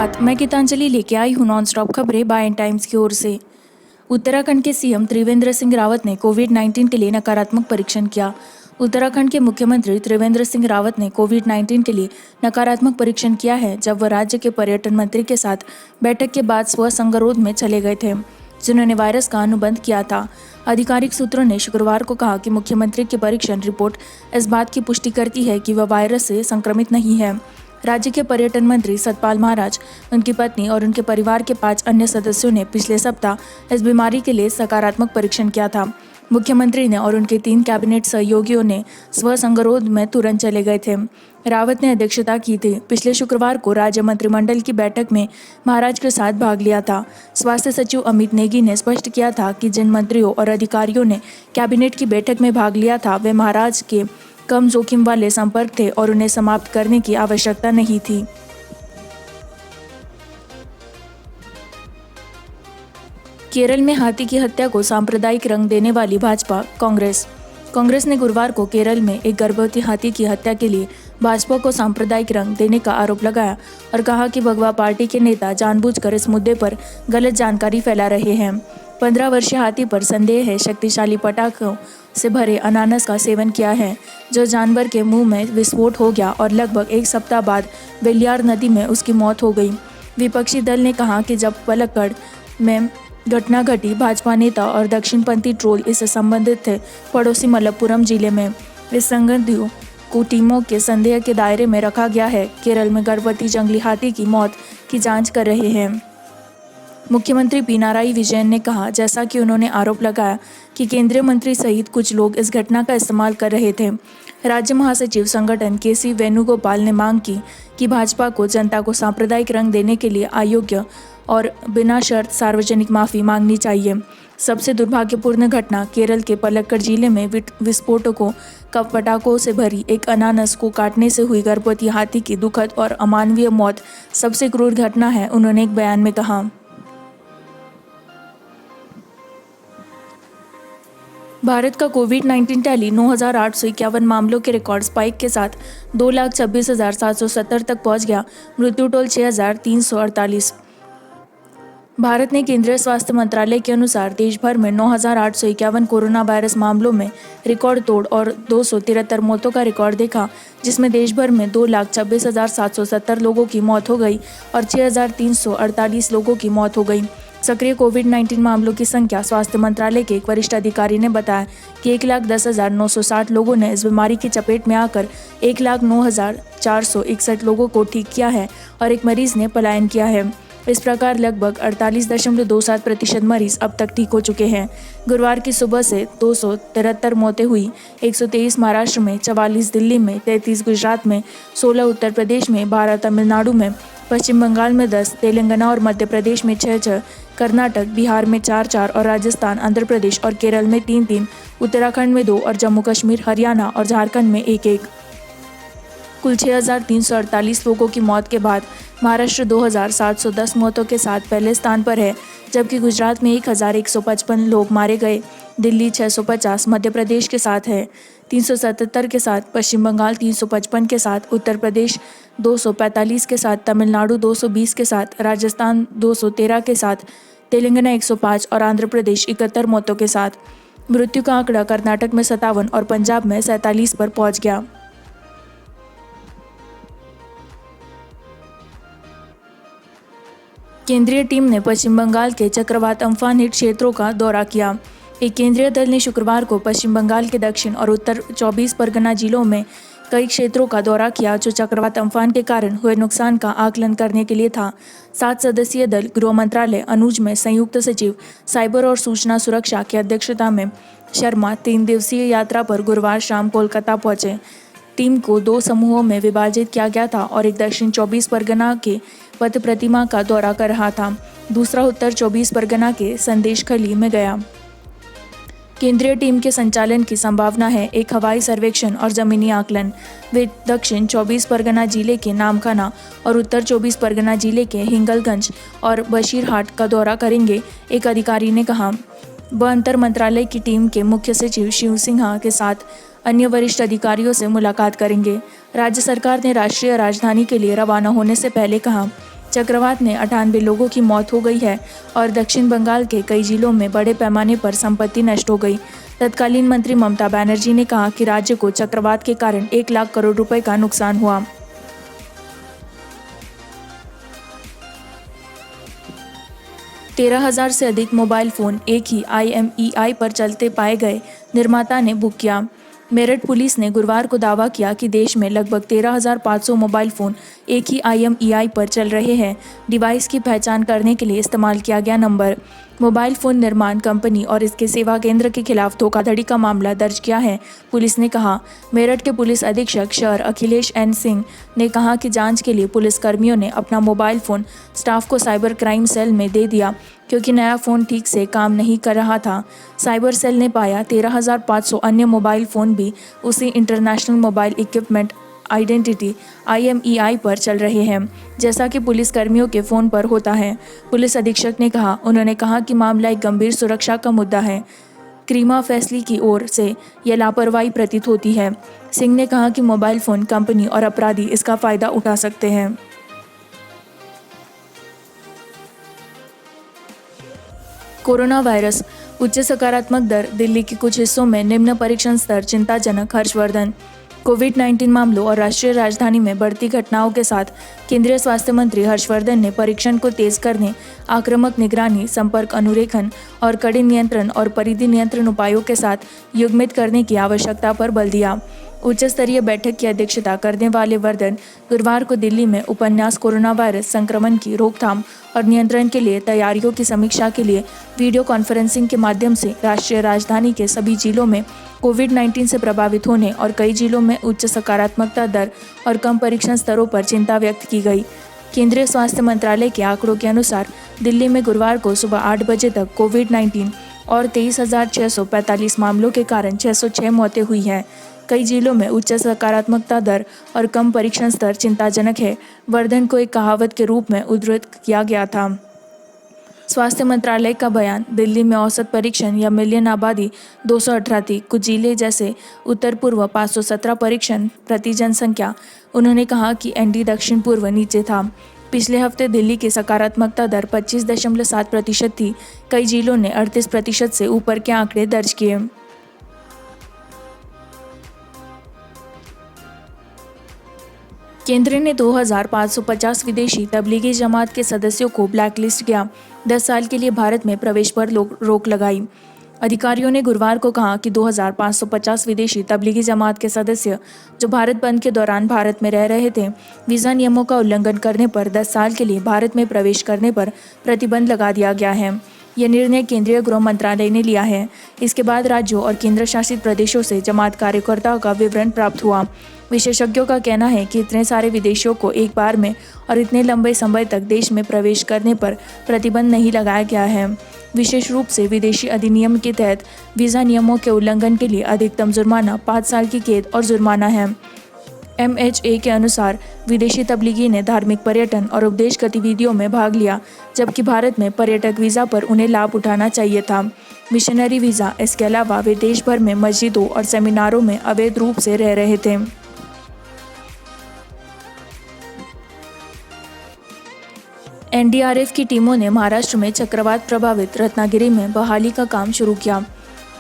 सुप्रभात, मैं गीतांजलि लेके आई हूँ नॉन स्टॉप खबरें बाय एंड टाइम्स की ओर से। उत्तराखंड के सीएम त्रिवेंद्र सिंह रावत ने कोविड-19 के लिए नकारात्मक परीक्षण किया। उत्तराखंड के मुख्यमंत्री त्रिवेंद्र सिंह रावत ने कोविड-19 के लिए नकारात्मक परीक्षण किया है जब वह राज्य के पर्यटन मंत्री के साथ बैठक के बाद स्वसंगरोध में चले गए थे, जिन्होंने वायरस का अनुबंध किया था। आधिकारिक सूत्रों ने शुक्रवार को कहा कि मुख्यमंत्री की परीक्षण रिपोर्ट इस बात की पुष्टि करती है कि वह वायरस से संक्रमित नहीं है। राज्य के पर्यटन मंत्री सतपाल महाराज, उनकी पत्नी और उनके परिवार के 5 अन्य सदस्यों ने पिछले सप्ताह इस बीमारी के लिए सकारात्मक परीक्षण किया था। मुख्यमंत्री ने और उनके 3 कैबिनेट सहयोगियों ने स्वसंगरोध में तुरंत चले गए थे। रावत ने अध्यक्षता की थी। पिछले शुक्रवार को राज्य मंत्रिमंडल की बैठक में महाराज के साथ भाग लिया था। स्वास्थ्य सचिव अमित नेगी ने स्पष्ट किया था कि जिन मंत्रियों और अधिकारियों ने कैबिनेट की बैठक में भाग लिया था वे महाराज के कम जोखिम वाले संपर्क थे और उन्हें समाप्त करने की आवश्यकता नहीं थी। केरल में हाथी की हत्या को सांप्रदायिक रंग देने वाली भाजपा कांग्रेस ने गुरुवार को केरल में एक गर्भवती हाथी की हत्या के लिए भाजपा को सांप्रदायिक रंग देने का आरोप लगाया और कहा कि भगवा पार्टी के नेता जानबूझकर इस मुद्दे पर गलत जानकारी फैला रहे हैं। 15 वर्षीय हाथी पर संदेह है शक्तिशाली पटाखों से भरे अनानस का सेवन किया है, जो जानवर के मुंह में विस्फोट हो गया और लगभग 1 सप्ताह बाद वेलियार नदी में उसकी मौत हो गई। विपक्षी दल ने कहा कि जब पलक्कड़ में घटना घटी, भाजपा नेता और दक्षिणपंथी ट्रोल इससे संबंधित थे। पड़ोसी मलप्पुरम जिले में इस संदिग्धों को टीमों के संदेह के दायरे में रखा गया है। केरल में गर्भवती जंगली हाथी की मौत की जांच कर रहे हैं। मुख्यमंत्री पिनाराई विजयन ने कहा, जैसा कि उन्होंने आरोप लगाया कि केंद्रीय मंत्री सहित कुछ लोग इस घटना का इस्तेमाल कर रहे थे। राज्य महासचिव संगठन केसी वेणुगोपाल ने मांग की कि भाजपा को जनता को सांप्रदायिक रंग देने के लिए अयोग्य और बिना शर्त सार्वजनिक माफी मांगनी चाहिए। सबसे दुर्भाग्यपूर्ण घटना केरल के पलक्कड़ जिले में विस्फोटकों का पटाखों से भरी एक अनानस को काटने से हुई गर्भवती हाथी की दुखद और अमानवीय मौत सबसे क्रूर घटना है, उन्होंने एक बयान में कहा। भारत का कोविड-19 टैली 9,851 मामलों के रिकॉर्ड स्पाइक के साथ 2,26,770 तक पहुंच गया। मृत्यु टोल 6,348। भारत ने केंद्रीय स्वास्थ्य मंत्रालय के अनुसार देश भर में 9,851 कोरोना वायरस मामलों में रिकॉर्ड तोड़ और 273 मौतों का रिकॉर्ड देखा, जिसमें देश भर में 2,26,770 लोगों की मौत हो गई और 6,348 लोगों की मौत हो गई। सक्रिय कोविड-19 मामलों की संख्या स्वास्थ्य मंत्रालय के एक वरिष्ठ अधिकारी ने बताया कि 1,10,960 लोगों ने इस बीमारी की चपेट में आकर 1,09,461 लोगों को ठीक किया है और एक मरीज ने पलायन किया है। इस प्रकार लगभग 48.27% मरीज अब तक ठीक हो चुके हैं। गुरुवार की सुबह से 273 मौतें हुई। 123 महाराष्ट्र में, 44 दिल्ली में, 33 गुजरात में, 16 उत्तर प्रदेश में, 12 तमिलनाडु में, पश्चिम बंगाल में 10, तेलंगाना और मध्य प्रदेश में 6-6, कर्नाटक, बिहार में 4-4 और राजस्थान, आंध्र प्रदेश और केरल में 3-3, उत्तराखंड में 2 और जम्मू कश्मीर, हरियाणा और झारखंड में 1-1। कुल 6,348 लोगों की मौत के बाद महाराष्ट्र 2,710 मौतों के साथ पहले स्थान पर है, जबकि गुजरात में 1,155 लोग मारे गए। दिल्ली 650 मध्य प्रदेश के साथ है, 377 के साथ पश्चिम बंगाल, 355 के साथ उत्तर प्रदेश, 245 के साथ तमिलनाडु, 220 के साथ राजस्थान, 213 के साथ तेलंगाना, 105 और आंध्र प्रदेश 71 मौतों के साथ। मृत्यु का आंकड़ा कर्नाटक में 57 और पंजाब में 47 पर पहुंच गया। केंद्रीय टीम ने पश्चिम बंगाल के चक्रवात अम्फान हिट क्षेत्रों का दौरा किया। एक केंद्रीय दल ने शुक्रवार को पश्चिम बंगाल के दक्षिण और उत्तर 24 परगना जिलों में कई क्षेत्रों का दौरा किया जो चक्रवात अम्फान के कारण हुए नुकसान का आकलन करने के लिए था। 7 सदस्यीय दल गृह मंत्रालय अनुज में संयुक्त सचिव साइबर और सूचना सुरक्षा की अध्यक्षता में शर्मा 3 दिवसीय यात्रा पर गुरुवार शाम कोलकाता पहुंचे। टीम को 2 समूहों में विभाजित किया गया था और एक दक्षिण 24 परगना के पथ प्रतिमा का दौरा कर रहा था, दूसरा उत्तर 24 परगना के संदेशखली में गया। केंद्रीय टीम के संचालन की संभावना है एक हवाई सर्वेक्षण और जमीनी आकलन। वे दक्षिण 24 परगना जिले के नामखाना और उत्तर 24 परगना जिले के हिंगलगंज और बशीरहाट का दौरा करेंगे, एक अधिकारी ने कहा। वह अंतर मंत्रालय की टीम के मुख्य सचिव शिव सिन्हा के साथ अन्य वरिष्ठ अधिकारियों से मुलाकात करेंगे। राज्य सरकार ने राष्ट्रीय राजधानी के लिए रवाना होने से पहले कहा चक्रवात में 98 लोगों की मौत हो गई है और दक्षिण बंगाल के कई जिलों में बड़े पैमाने पर संपत्ति नष्ट हो गई। तत्कालीन मंत्री ममता बनर्जी ने कहा कि राज्य को चक्रवात के कारण 1 लाख करोड़ रुपए का नुकसान हुआ। 13,000 से अधिक मोबाइल फ़ोन एक ही IMEI पर चलते पाए गए, निर्माता ने बुक किया। मेरठ पुलिस ने गुरुवार को दावा किया कि देश में लगभग 13,500 मोबाइल फ़ोन एक ही IMEI पर चल रहे हैं। डिवाइस की पहचान करने के लिए इस्तेमाल किया गया नंबर। मोबाइल फ़ोन निर्माण कंपनी और इसके सेवा केंद्र के खिलाफ धोखाधड़ी का मामला दर्ज किया है, पुलिस ने कहा। मेरठ के पुलिस अधीक्षक शर अखिलेश एन सिंह ने कहा कि जांच के लिए पुलिसकर्मियों ने अपना मोबाइल फ़ोन स्टाफ को साइबर क्राइम सेल में दे दिया क्योंकि नया फ़ोन ठीक से काम नहीं कर रहा था। साइबर सेल ने पाया 13,500 अन्य मोबाइल फ़ोन भी उसी international mobile equipment identity IMEI पर चल रहे हैं, जैसा कि पुलिस कर्मियों के फ़ोन पर होता है, पुलिस अधीक्षक ने कहा। उन्होंने कहा कि मामला एक गंभीर सुरक्षा का मुद्दा है। क्रीमा फैसले की ओर से यह लापरवाही प्रतीत होती है। सिंह ने कहा कि मोबाइल फ़ोन कंपनी और अपराधी इसका फ़ायदा उठा सकते हैं। कोरोना वायरस, उच्च सकारात्मक दर, दिल्ली के कुछ हिस्सों में निम्न परीक्षण स्तर चिंताजनक। हर्षवर्धन। कोविड-19 मामलों और राष्ट्रीय राजधानी में बढ़ती घटनाओं के साथ केंद्रीय स्वास्थ्य मंत्री हर्षवर्धन ने परीक्षण को तेज करने, आक्रामक निगरानी, संपर्क अनुरेखण और कड़े नियंत्रण और परिधि नियंत्रण उपायों के साथ युग्मित करने की आवश्यकता पर बल दिया। उच्च स्तरीय बैठक की अध्यक्षता करने वाले वर्धन गुरुवार को दिल्ली में उपन्यास कोरोना वायरस संक्रमण की रोकथाम और नियंत्रण के लिए तैयारियों की समीक्षा के लिए वीडियो कॉन्फ्रेंसिंग के माध्यम से राष्ट्रीय राजधानी के सभी जिलों में कोविड-19 से प्रभावित होने और कई जिलों में उच्च सकारात्मकता दर और कम परीक्षण स्तरों पर चिंता व्यक्त की गई। केंद्रीय स्वास्थ्य मंत्रालय के आंकड़ों के अनुसार दिल्ली में गुरुवार को सुबह 8 बजे तक कोविड-19 और 23,645 मामलों के कारण 606 मौतें हुई हैं। कई जिलों में उच्च सकारात्मकता दर और कम परीक्षण स्तर चिंताजनक है, वर्धन को एक कहावत के रूप में उद्धृत किया गया था। स्वास्थ्य मंत्रालय का बयान। दिल्ली में औसत परीक्षण या मिलियन आबादी 218 थी। कुछ जिले जैसे उत्तर पूर्व 517 परीक्षण प्रति जनसंख्या। उन्होंने कहा कि ND दक्षिण पूर्व नीचे था। पिछले हफ्ते दिल्ली की सकारात्मकता दर 25.7% थी। कई जिलों ने 38% से ऊपर के आंकड़े दर्ज किए। केंद्र ने 2,550 विदेशी तबलीगी जमात के सदस्यों को ब्लैकलिस्ट किया। 10 साल के लिए भारत में प्रवेश पर रोक लगाई। अधिकारियों ने गुरुवार को कहा कि 2,550 विदेशी तबलीगी जमात के सदस्य जो भारत बंद के दौरान भारत में रह रहे थे, वीज़ा नियमों का उल्लंघन करने पर 10 साल के लिए भारत में प्रवेश करने पर प्रतिबंध लगा दिया गया है। यह निर्णय केंद्रीय गृह मंत्रालय ने लिया है। इसके बाद राज्यों और केंद्र शासित प्रदेशों से जमात कार्यकर्ताओं का विवरण प्राप्त हुआ। विशेषज्ञों का कहना है कि इतने सारे विदेशियों को एक बार में और इतने लंबे समय तक देश में प्रवेश करने पर प्रतिबंध नहीं लगाया गया है। विशेष रूप से विदेशी अधिनियम के तहत वीज़ा नियमों के उल्लंघन के लिए अधिकतम जुर्माना 5 साल की कैद और जुर्माना है। MHA के अनुसार विदेशी तबलीगी ने धार्मिक पर्यटन और उपदेश गतिविधियों में भाग लिया, जबकि भारत में पर्यटक वीज़ा पर उन्हें लाभ उठाना चाहिए था। Missionary visa. इसके अलावा वे देश भर में मस्जिदों और सेमिनारों में अवैध रूप से रह रहे थे। NDRF की टीमों ने महाराष्ट्र में चक्रवात प्रभावित रत्नागिरी में बहाली का काम शुरू किया।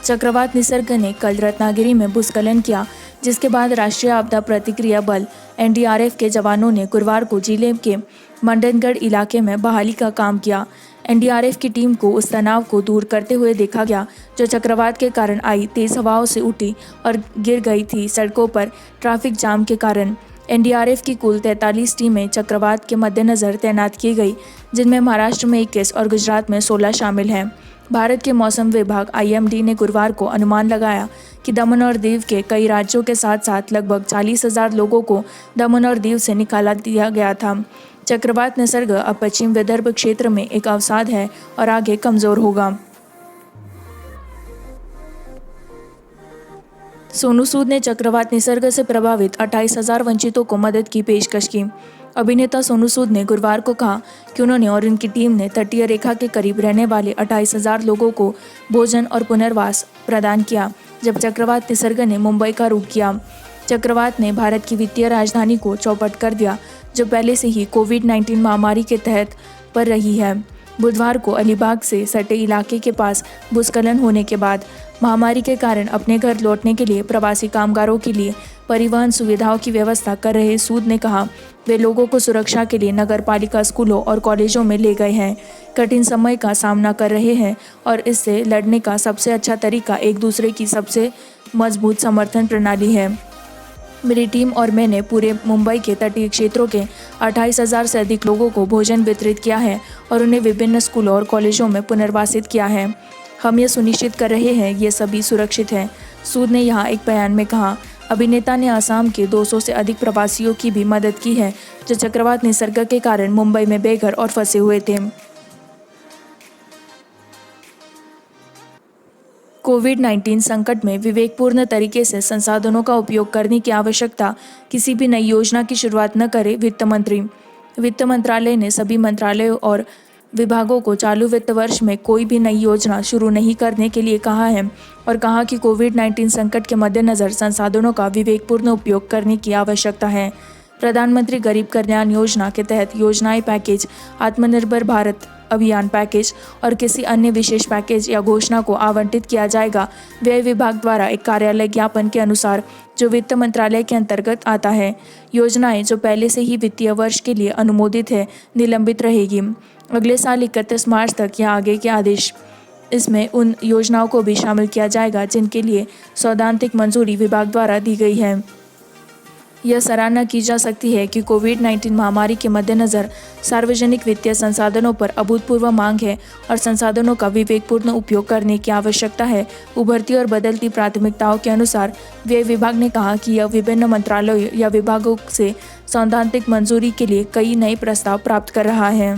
चक्रवात निसर्ग ने कल रत्नागिरी में भूस्खलन किया, जिसके बाद राष्ट्रीय आपदा प्रतिक्रिया बल NDRF के जवानों ने गुरुवार को जिले के मंडनगढ़ इलाके में बहाली का काम किया। NDRF की टीम को उस तनाव को दूर करते हुए देखा गया जो चक्रवात के कारण आई तेज हवाओं से उठी और गिर गई थी सड़कों पर ट्रैफिक जाम के कारण। NDRF की कुल 43 टीमें चक्रवात के मद्देनज़र तैनात की गई, जिनमें महाराष्ट्र में 21 और गुजरात में 16 शामिल हैं। भारत के मौसम विभाग IMD ने गुरुवार को अनुमान लगाया कि दमन और दीव के कई राज्यों के साथ साथ लगभग 40,000 लोगों को दमन और दीव से निकाला दिया गया था। चक्रवात निसर्ग अब पश्चिम विदर्भ क्षेत्र में एक अवसाद है और आगे कमज़ोर होगा। सोनू सूद ने चक्रवात निसर्ग से प्रभावित 28,000 वंचितों को मदद की पेशकश की। अभिनेता सोनू सूद ने गुरुवार को कहा कि उन्होंने और उनकी टीम ने तटीय रेखा के करीब रहने वाले 28,000 लोगों को भोजन और पुनर्वास प्रदान किया जब चक्रवात निसर्ग ने मुंबई का रुख किया। चक्रवात ने भारत की वित्तीय राजधानी को चौपट कर दिया, जो पहले से ही कोविड-19 महामारी के तहत पर रही है। बुधवार को अलीबाग से सटे इलाके के पास भूस्खलन होने के बाद महामारी के कारण अपने घर लौटने के लिए प्रवासी कामगारों के लिए परिवहन सुविधाओं की व्यवस्था कर रहे सूद ने कहा, वे लोगों को सुरक्षा के लिए नगरपालिका स्कूलों और कॉलेजों में ले गए हैं। कठिन समय का सामना कर रहे हैं और इससे लड़ने का सबसे अच्छा तरीका एक दूसरे की सबसे मजबूत समर्थन प्रणाली है। मेरी टीम और मैंने पूरे मुंबई के तटीय क्षेत्रों के 28,000 से अधिक लोगों को भोजन वितरित किया है और उन्हें विभिन्न स्कूलों और कॉलेजों में पुनर्वासित किया है। हम ये सुनिश्चित कर रहे हैं ये सभी सुरक्षित हैं, सूद ने यहाँ एक बयान में कहा। अभिनेता ने असम के 200 से अधिक प्रवासियों की भी मदद की है जो चक्रवात निसर्ग के कारण मुंबई में बेघर और फंसे हुए थे। कोविड-19 संकट में विवेकपूर्ण तरीके से संसाधनों का उपयोग करने की आवश्यकता, किसी भी नई योजना की शुरुआत न करे, वित्त मंत्री। वित्त मंत्रालय ने सभी मंत्रालयों और विभागों को चालू वित्त वर्ष में कोई भी नई योजना शुरू नहीं करने के लिए कहा है और कहा कि कोविड-19 संकट के मद्देनज़र संसाधनों का विवेकपूर्ण उपयोग करने की आवश्यकता है। प्रधानमंत्री गरीब कल्याण योजना के तहत योजनाएं पैकेज, आत्मनिर्भर भारत अभियान पैकेज और किसी अन्य विशेष पैकेज या घोषणा को आवंटित किया जाएगा। व्यय विभाग द्वारा एक कार्यालय ज्ञापन के अनुसार जो वित्त मंत्रालय के अंतर्गत आता है, योजनाएं जो पहले से ही वित्तीय वर्ष के लिए अनुमोदित है निलंबित रहेगी। अगले साल 31 मार्च तक या आगे के आदेश। इसमें उन योजनाओं को भी शामिल किया जाएगा जिनके लिए सैद्धांतिक मंजूरी विभाग द्वारा दी गई है। यह सराहना की जा सकती है कि कोविड-19 महामारी के मद्देनज़र सार्वजनिक वित्तीय संसाधनों पर अभूतपूर्व मांग है और संसाधनों का विवेकपूर्ण उपयोग करने की आवश्यकता है। उभरती और बदलती प्राथमिकताओं के अनुसार व्यय विभाग ने कहा कि यह विभिन्न मंत्रालयों या विभागों से सैद्धांतिक मंजूरी के लिए कई नए प्रस्ताव प्राप्त कर रहा है।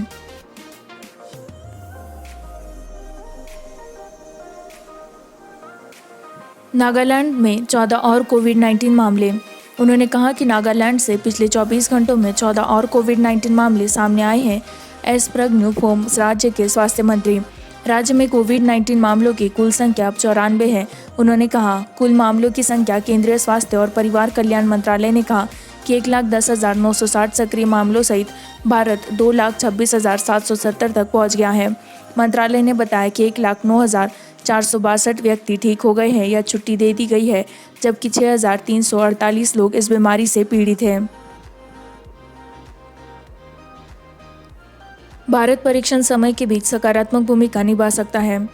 नागालैंड में 14 और कोविड-19 मामले। उन्होंने कहा कि नागालैंड से पिछले 24 घंटों में 14 और कोविड-19 मामले सामने आए हैं। एस प्रज्ञू फोम राज्य के स्वास्थ्य मंत्री। राज्य में कोविड-19 मामलों की कुल संख्या अब 94 है। उन्होंने कहा, कुल मामलों की संख्या केंद्रीय स्वास्थ्य और परिवार कल्याण मंत्रालय ने कहा कि 1,10,960 सक्रिय मामलों सहित भारत 2,26,770 तक पहुंच गया है। मंत्रालय ने बताया कि 1,09,462 व्यक्ति ठीक हो गए हैं या छुट्टी दे दी गई है, जबकि 6,348 लोग इस बीमारी से पीड़ित हैं। भारत परीक्षण समय के बीच सकारात्मक भूमिका निभा सकता है।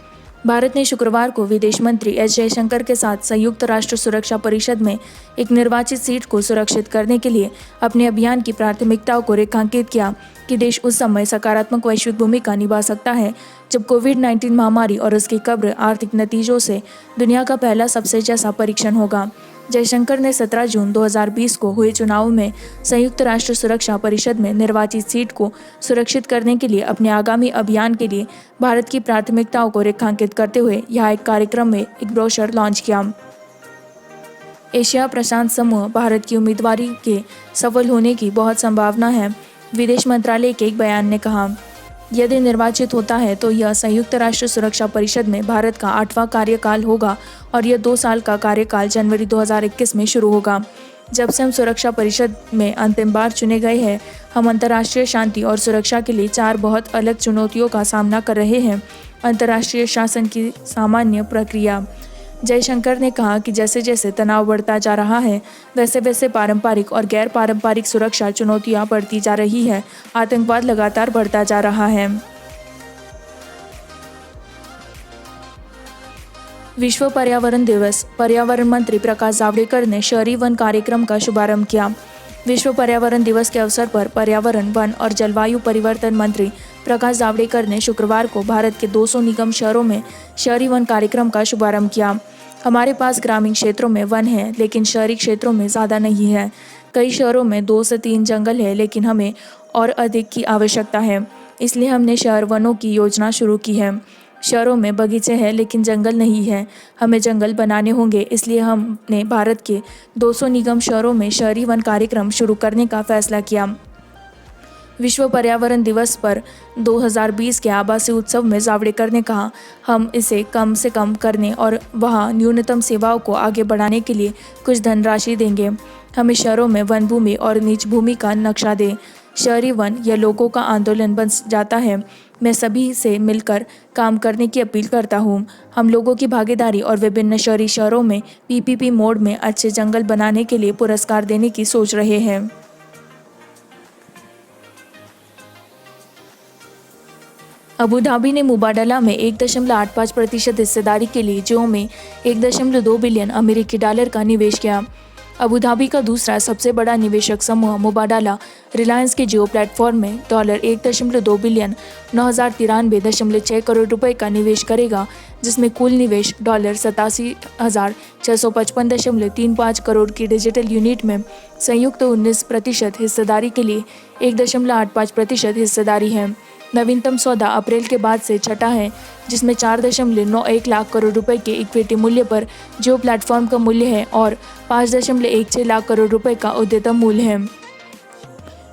भारत ने शुक्रवार को विदेश मंत्री एस जयशंकर के साथ संयुक्त राष्ट्र सुरक्षा परिषद में एक निर्वाचित सीट को सुरक्षित करने के लिए अपने अभियान की प्राथमिकताओं को रेखांकित किया कि देश उस समय सकारात्मक वैश्विक भूमिका निभा सकता है जब कोविड-19 महामारी और उसके कब्र आर्थिक नतीजों से दुनिया का पहला सबसे जैसा परीक्षण होगा। जयशंकर ने 17 जून 2020 को हुए चुनाव में संयुक्त राष्ट्र सुरक्षा परिषद में निर्वाचित सीट को सुरक्षित करने के लिए अपने आगामी अभियान के लिए भारत की प्राथमिकताओं को रेखांकित करते हुए यहाँ एक कार्यक्रम में एक ब्रोशर लॉन्च किया। एशिया प्रशांत समूह भारत की उम्मीदवारी के सफल होने की बहुत संभावना है, विदेश मंत्रालय के एक बयान ने कहा। यदि निर्वाचित होता है तो यह संयुक्त राष्ट्र सुरक्षा परिषद में भारत का 8वां कार्यकाल होगा और यह 2 साल का कार्यकाल जनवरी 2021 में शुरू होगा। जब से हम सुरक्षा परिषद में अंतिम बार चुने गए हैं, हम अंतर्राष्ट्रीय शांति और सुरक्षा के लिए 4 बहुत अलग चुनौतियों का सामना कर रहे हैं। अंतर्राष्ट्रीय शासन की सामान्य प्रक्रिया। जयशंकर ने कहा कि जैसे जैसे तनाव बढ़ता जा रहा है, वैसे वैसे पारंपरिक और गैर पारंपरिक सुरक्षा चुनौतियां बढ़ती जा रही है। आतंकवाद लगातार बढ़ता जा रहा है। विश्व पर्यावरण दिवस। पर्यावरण मंत्री प्रकाश जावड़ेकर ने शहरी वन कार्यक्रम का शुभारंभ किया। विश्व पर्यावरण दिवस के अवसर पर पर्यावरण, वन और जलवायु परिवर्तन मंत्री प्रकाश जावड़ेकर ने शुक्रवार को भारत के 200 निगम शहरों में शहरी वन कार्यक्रम का शुभारंभ किया। हमारे पास ग्रामीण क्षेत्रों में वन है, लेकिन शहरी क्षेत्रों में ज़्यादा नहीं है। कई शहरों में 2 से 3 जंगल है, लेकिन हमें और अधिक की आवश्यकता है। इसलिए हमने शहर वनों की योजना शुरू की है। शहरों में बगीचे हैं, लेकिन जंगल नहीं है। हमें जंगल बनाने होंगे, इसलिए हमने भारत के 200 निगम शहरों में शहरी वन कार्यक्रम शुरू करने का फैसला किया। विश्व पर्यावरण दिवस पर 2020 के आभासी उत्सव में जावड़ेकर ने कहा, हम इसे कम से कम करने और वहाँ न्यूनतम सेवाओं को आगे बढ़ाने के लिए कुछ धनराशि देंगे। हमें शहरों में वन भूमि और नीच भूमि का नक्शा दें। शहरी वन या लोगों का आंदोलन बन जाता है। मैं सभी से मिलकर काम करने की अपील करता हूँ। हम लोगों की भागीदारी और विभिन्न शहरी शहरों में पीपीपी मोड में अच्छे जंगल बनाने के लिए पुरस्कार देने की सोच रहे हैं। अबू धाबी ने मुबादला में 1.85% हिस्सेदारी के लिए जियो में 1.2 बिलियन अमेरिकी डॉलर का निवेश किया। अबू धाबी का दूसरा सबसे बड़ा निवेशक समूह मुबादला रिलायंस के जियो प्लेटफॉर्म में $1.2 बिलियन 9,093.6 करोड़ रुपए का निवेश करेगा, जिसमें कुल निवेश $87,655.35 करोड़ की डिजिटल यूनिट में संयुक्त 19% हिस्सेदारी के लिए 1.85% हिस्सेदारी है। नवीनतम सौदा अप्रैल के बाद से छठा है, जिसमें 4.91 लाख करोड़ रुपए के इक्विटी मूल्य पर जियो प्लेटफॉर्म का मूल्य है और 5.16 लाख करोड़ रुपए का उद्यतम मूल्य है।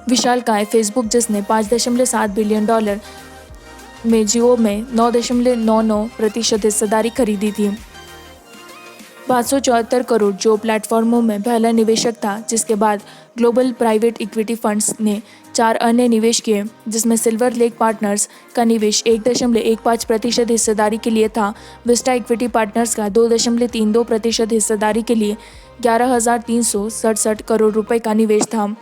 विशालकाय फेसबुक, जिसने $5.7 बिलियन में जियो में 9.99% हिस्सेदारी खरीदी थी, 574 करोड़ जियो प्लेटफॉर्मों में पहला निवेशक था, जिसके बाद ग्लोबल प्राइवेट इक्विटी फंड्स ने 4 अन्य निवेश किए, जिसमें सिल्वर लेक पार्टनर्स का निवेश 1.15% हिस्सेदारी के लिए था। विस्टा इक्विटी पार्टनर्स का 2.32% हिस्सेदारी के लिए 11,367 करोड़ रुपए का निवेश था।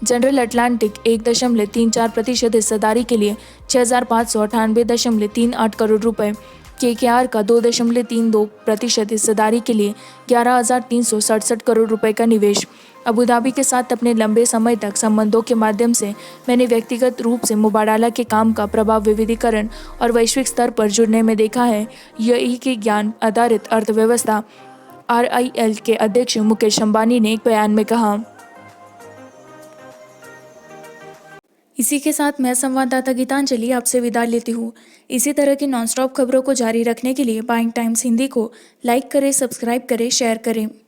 जनरल अटलांटिक 1.34% हिस्सेदारी के लिए 6,598.38 करोड़ रुपए, केकेआर का 2.32% हिस्सेदारी के लिए 11,367 करोड़ रुपए का निवेश। अबू धाबी के साथ अपने लंबे समय तक संबंधों के माध्यम से मैंने व्यक्तिगत रूप से मुबादला के काम का प्रभाव विविधीकरण और वैश्विक स्तर पर जुड़ने में देखा है। यूएई की ज्ञान आधारित अर्थव्यवस्था RIL के अध्यक्ष मुकेश अंबानी ने एक बयान में कहा। इसी के साथ मैं संवाददाता गीतांजलि आपसे विदा लेती हूँ। इसी तरह की नॉनस्टॉप खबरों को जारी रखने के लिए बाइंग टाइम्स हिंदी को लाइक करें, सब्सक्राइब करें, शेयर करें।